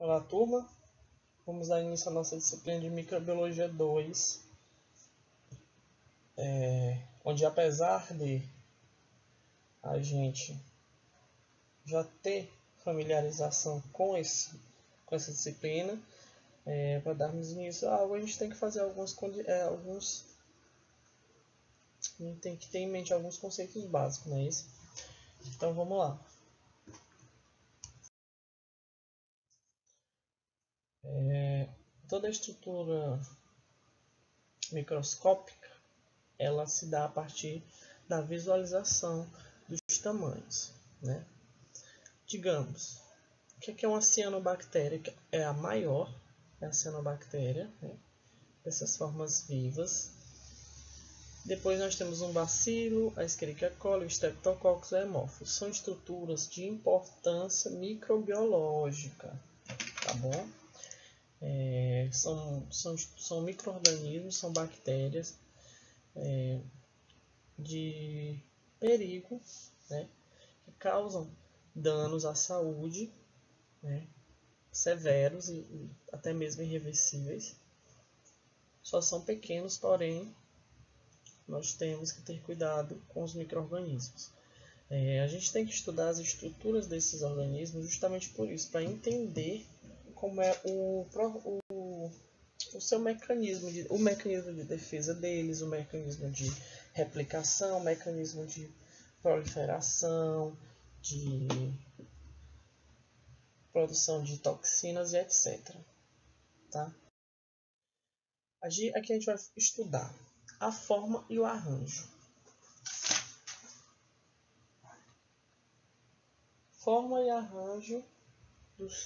Olá, turma. Vamos dar início à nossa disciplina de Microbiologia 2, onde, apesar de a gente já ter familiarização com essa disciplina, para darmos início a algo, a gente tem que fazer a gente tem que ter em mente alguns conceitos básicos, não é isso? Então, vamos lá. Toda a estrutura microscópica, ela se dá a partir da visualização dos tamanhos, né? Digamos, o que é uma cianobactéria? É a maior, é a cianobactéria, né? Dessas formas vivas. Depois nós temos um bacilo, a Escherichia coli, o Streptococcus e o Haemophilus. São estruturas de importância microbiológica, tá bom? São micro-organismos, são bactérias de perigo, né, que causam danos à saúde, né, severos e até mesmo irreversíveis. Só são pequenos, porém, nós temos que ter cuidado com os micro-organismos. A gente tem que estudar as estruturas desses organismos justamente por isso, para entender como é o seu mecanismo de defesa deles, o mecanismo de replicação, o mecanismo de proliferação, de produção de toxinas e etc. Tá? Aqui a gente vai estudar a forma e o arranjo. Forma e arranjo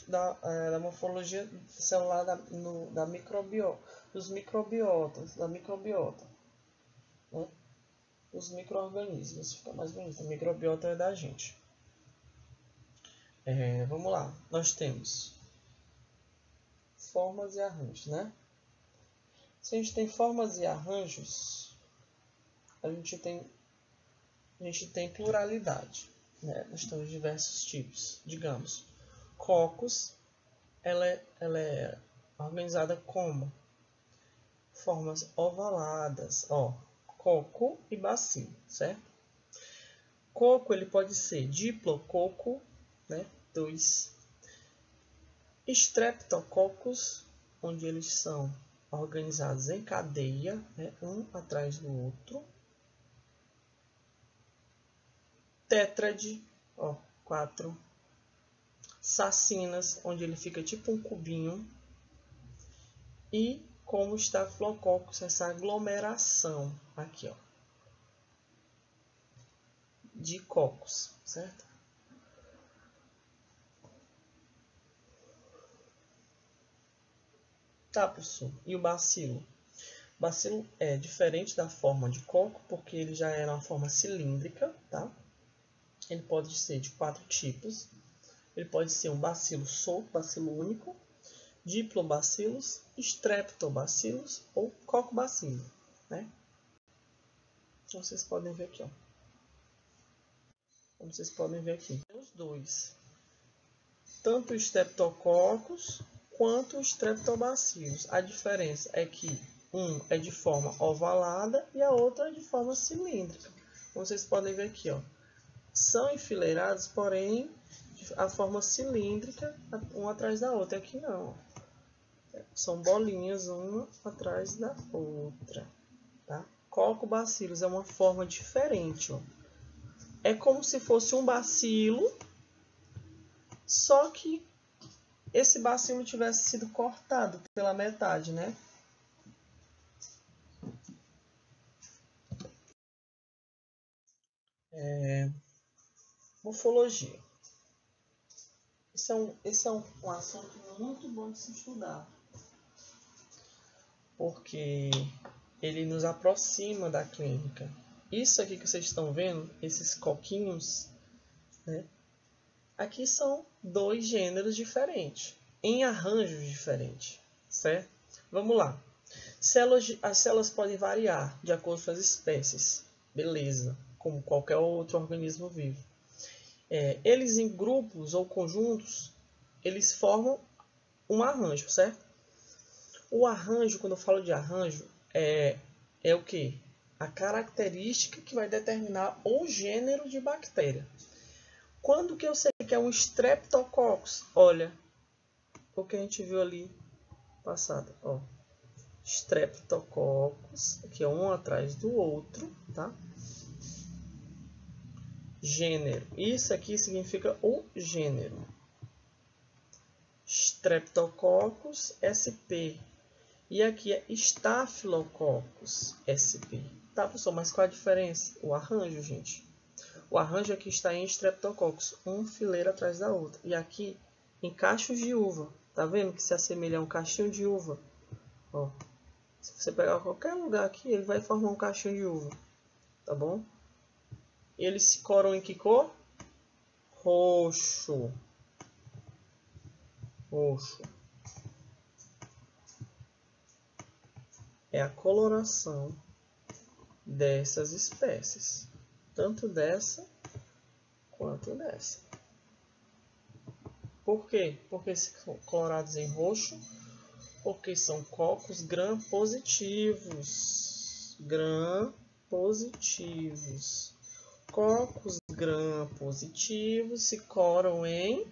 da morfologia celular da microbiota, né? Os micro-organismos, fica mais bonito, a microbiota é da gente. Vamos lá, nós temos formas e arranjos, né? Se a gente tem formas e arranjos, a gente tem pluralidade, né? Nós temos diversos tipos. Digamos, Coccus, ela é organizada como formas ovaladas, coco e bacilo, certo? Coco, ele pode ser diplococo, né? 2. Streptococcus, onde eles são organizados em cadeia, né? Um atrás do outro. Tétrade, 4. Sacinas, onde ele fica tipo um cubinho. E como Staphylococcus, essa aglomeração aqui, de cocos, certo? Tá, professor. E o bacilo? O bacilo é diferente da forma de coco, porque ele já era uma forma cilíndrica, tá? Ele pode ser de 4 tipos. Ele pode ser um bacilo solto, bacilo único, diplobacillus, streptobacillus ou cocobacilo, né? Então, vocês podem ver aqui, Como vocês podem ver aqui, tem os dois. Tanto o Streptococcus quanto o Streptobacillus. A diferença é que um é de forma ovalada e a outra é de forma cilíndrica. Como vocês podem ver aqui, são enfileirados, porém a forma cilíndrica, uma atrás da outra. Aqui não. São bolinhas uma atrás da outra. Tá? Coccobacillus é uma forma diferente. É como se fosse um bacilo, só que esse bacilo tivesse sido cortado pela metade, né? Morfologia. Esse é um assunto muito bom de se estudar, porque ele nos aproxima da clínica. Isso aqui que vocês estão vendo, esses coquinhos, né? Aqui são 2 gêneros diferentes, em arranjos diferentes, certo? Vamos lá. As células podem variar de acordo com as espécies, beleza, como qualquer outro organismo vivo. Eles em grupos ou conjuntos, eles formam um arranjo, certo? O arranjo, quando eu falo de arranjo, é o quê? A característica que vai determinar o gênero de bactéria. Quando que eu sei que é um Streptococcus? Olha, o que a gente viu ali passado, ó. Streptococcus, aqui é um atrás do outro, tá? Gênero. Isso aqui significa o gênero. Streptococcus sp. E aqui é Staphylococcus sp. Tá, professor? Mas qual a diferença? O arranjo, gente. O arranjo aqui está em Streptococcus, um fileira atrás da outra. E aqui em cachos de uva. Tá vendo que se assemelha a um cachinho de uva? Ó. Se você pegar qualquer lugar aqui, ele vai formar um cachinho de uva. Tá bom? Eles se coram em que cor? Roxo. Roxo. É a coloração dessas espécies. Tanto dessa quanto dessa. Por quê? Porque são colorados em roxo? Porque são cocos gram-positivos. Gram-positivos. Cocos gram-positivos se coram em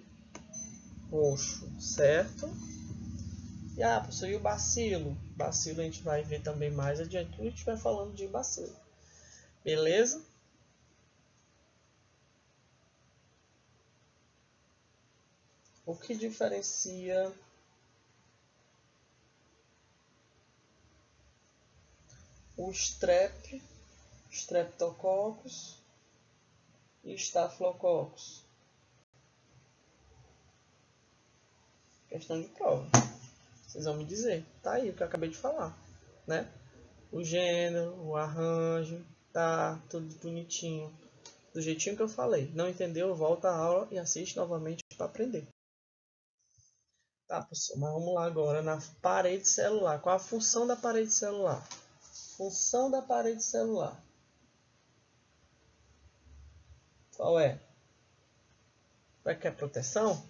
roxo, certo? E, professor, e o bacilo? Bacilo a gente vai ver também mais adiante, quando a gente vai falando de bacilo. Beleza? O que diferencia o Streptococcus e Staphylococcus? Questão de prova. Vocês vão me dizer. Tá aí o que eu acabei de falar, né? O gênero, o arranjo, tá tudo bonitinho. Do jeitinho que eu falei. Não entendeu? Volta a aula e assiste novamente para aprender. Tá, professor, mas vamos lá agora na parede celular. Qual a função da parede celular? Função da parede celular. Qual é? Vai querer proteção?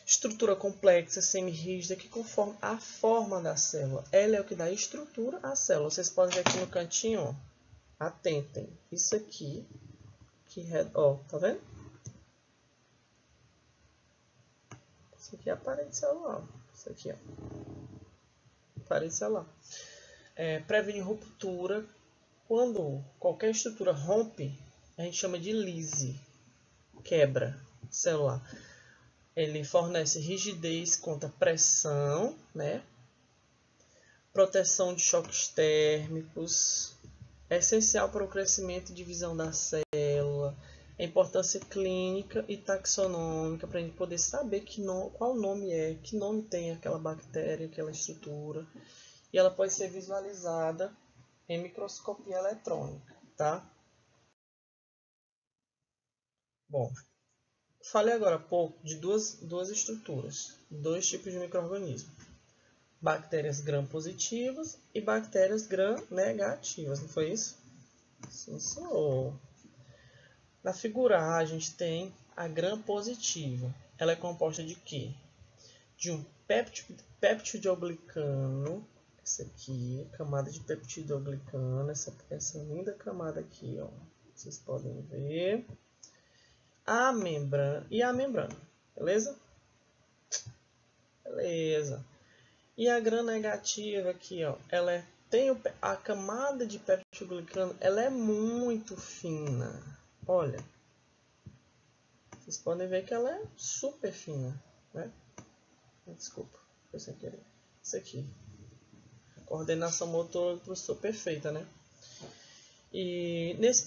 Estrutura complexa, semi-rígida, que conforma a forma da célula. Ela é o que dá estrutura à célula. Vocês podem ver aqui no cantinho, ó. Atentem. Isso aqui, ó, tá vendo? Isso aqui é a parede celular. Isso aqui, ó. Parede celular. Previne ruptura. Quando qualquer estrutura rompe, a gente chama de lise. Quebra celular. Ele fornece rigidez contra pressão, né? Proteção de choques térmicos. É essencial para o crescimento e divisão da célula. A importância clínica e taxonômica para a gente poder saber qual nome que nome tem aquela bactéria, aquela estrutura. E ela pode ser visualizada em microscopia eletrônica, tá? Bom, falei agora há pouco de duas estruturas, dois tipos de micro-organismos. Bactérias gram-positivas e bactérias gram-negativas, não foi isso? Sim, senhor. Na figura A, a gente tem a gram-positiva. Ela é composta de quê? De um peptidoglicano, essa aqui, camada de peptidoglicano, essa linda camada aqui, ó, vocês podem ver. A membrana, beleza? Beleza. E a gram-negativa aqui, ó, tem a camada de peptidoglicano, ela é muito fina. Olha, vocês podem ver que ela é super fina, né? Desculpa, foi sem querer. Isso aqui. A coordenação motora do professor perfeita, né? E nesse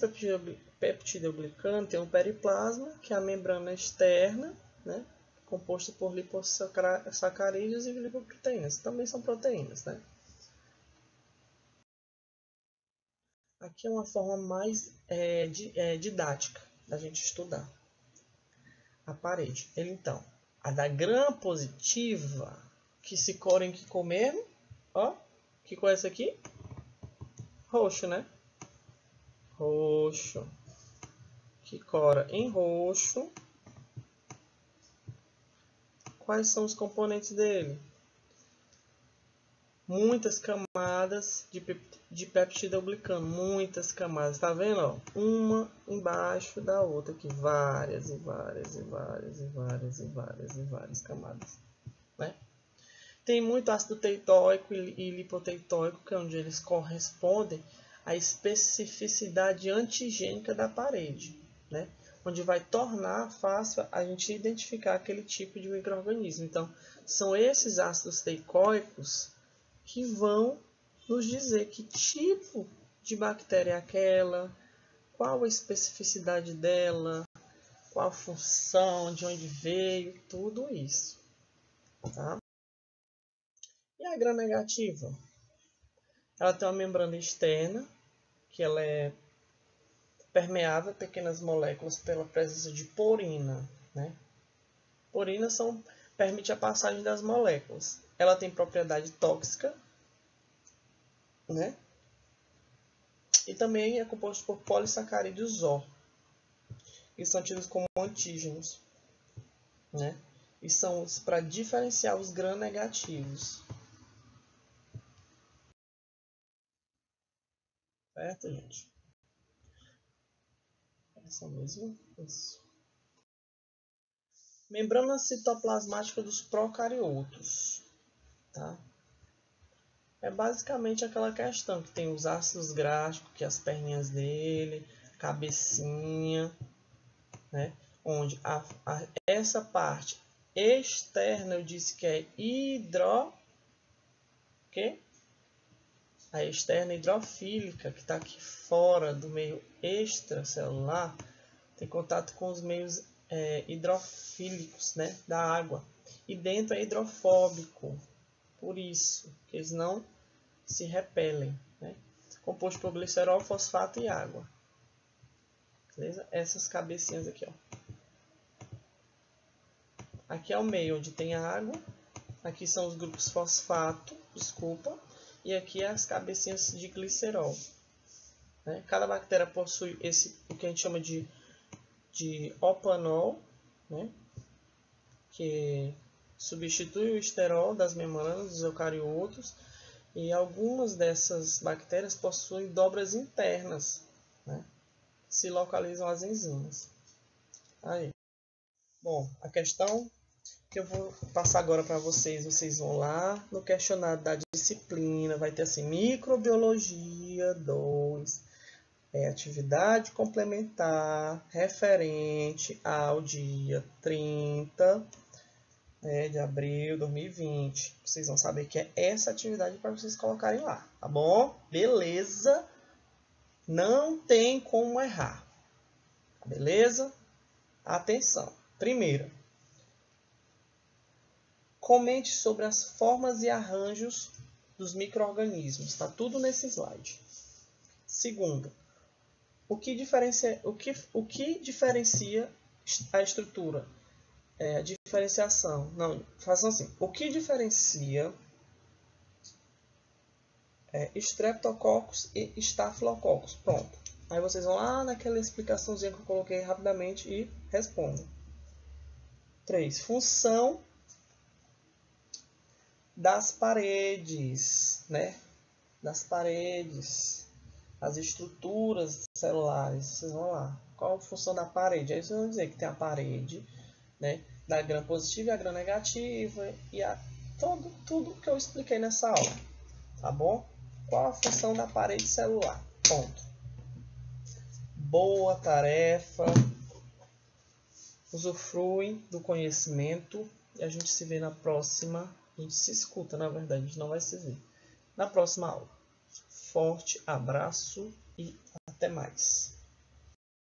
peptidoglicano tem um periplasma, que é a membrana externa, né? Composta por lipossacarídeos e lipoproteínas. Também são proteínas, né? Aqui é uma forma mais didática da gente estudar a parede. Então, a da gram-positiva, que se cora em que cor mesmo? Ó, que cor é essa aqui? Roxo, né? Roxo. Que cora em roxo. quais são os componentes dele? Muitas camadas de peptidoglicano, muitas camadas, tá vendo? Ó? Uma embaixo da outra aqui, várias camadas, né? Tem muito ácido teitóico e lipoteitóico, que é onde eles correspondem à especificidade antigênica da parede, né? Onde vai tornar fácil a gente identificar aquele tipo de micro-organismo. Então, são esses ácidos teicoicos que vão nos dizer que tipo de bactéria é aquela, qual a especificidade dela, qual a função, de onde veio, tudo isso. Tá? E a gram-negativa? Ela tem uma membrana externa, que ela é permeável a pequenas moléculas pela presença de porina. Né? Porina permite a passagem das moléculas. Ela tem propriedade tóxica, né? E também é composto por polissacarídeos O, que são tidos como antígenos, né? E são para diferenciar os gram-negativos. Certo, gente? Essa mesmo. Isso. Membrana citoplasmática dos procariotos. Tá? É basicamente aquela questão que tem os ácidos graxos, que as perninhas dele, cabecinha, né? Onde essa parte externa eu disse que é a externa hidrofílica, que está aqui fora do meio extracelular, tem contato com os meios hidrofílicos, né, da água. E dentro é hidrofóbico, por isso que eles não se repelem, né? Composto por glicerol, fosfato e água. Beleza? Essas cabecinhas aqui, ó. Aqui é o meio onde tem a água. Aqui são os grupos fosfato, e aqui as cabecinhas de glicerol. Né? Cada bactéria possui o que a gente chama de opanol, né? Que substitui o esterol das membranas dos eucariotos, e algumas dessas bactérias possuem dobras internas, né? Que se localizam as enzimas. Aí. Bom, a questão que eu vou passar agora para vocês vão lá no questionário da disciplina, vai ter assim, microbiologia 2, atividade complementar referente ao dia 30 de abril de 2020. Vocês vão saber que é essa atividade para vocês colocarem lá, tá bom? Beleza? Não tem como errar, beleza? Atenção. Primeira, comente sobre as formas e arranjos dos micro-organismos. Está tudo nesse slide. Segunda, o que diferencia a estrutura? A diferenciação. Não, façam assim. O que diferencia Streptococcus e Staphylococcus? Pronto. Aí vocês vão lá naquela explicaçãozinha que eu coloquei rapidamente e respondem. 3. Função das paredes, né? Das paredes, as estruturas celulares. Vocês vão lá. Qual a função da parede? Aí vocês vão dizer que tem a parede, né? Da gram positiva e a gram negativa e tudo que eu expliquei nessa aula, tá bom? Qual a função da parede celular? Ponto. Boa tarefa. Usufrui do conhecimento e a gente se vê na próxima. A gente se escuta, na verdade, a gente não vai se ver. Na próxima aula. Forte abraço e até mais.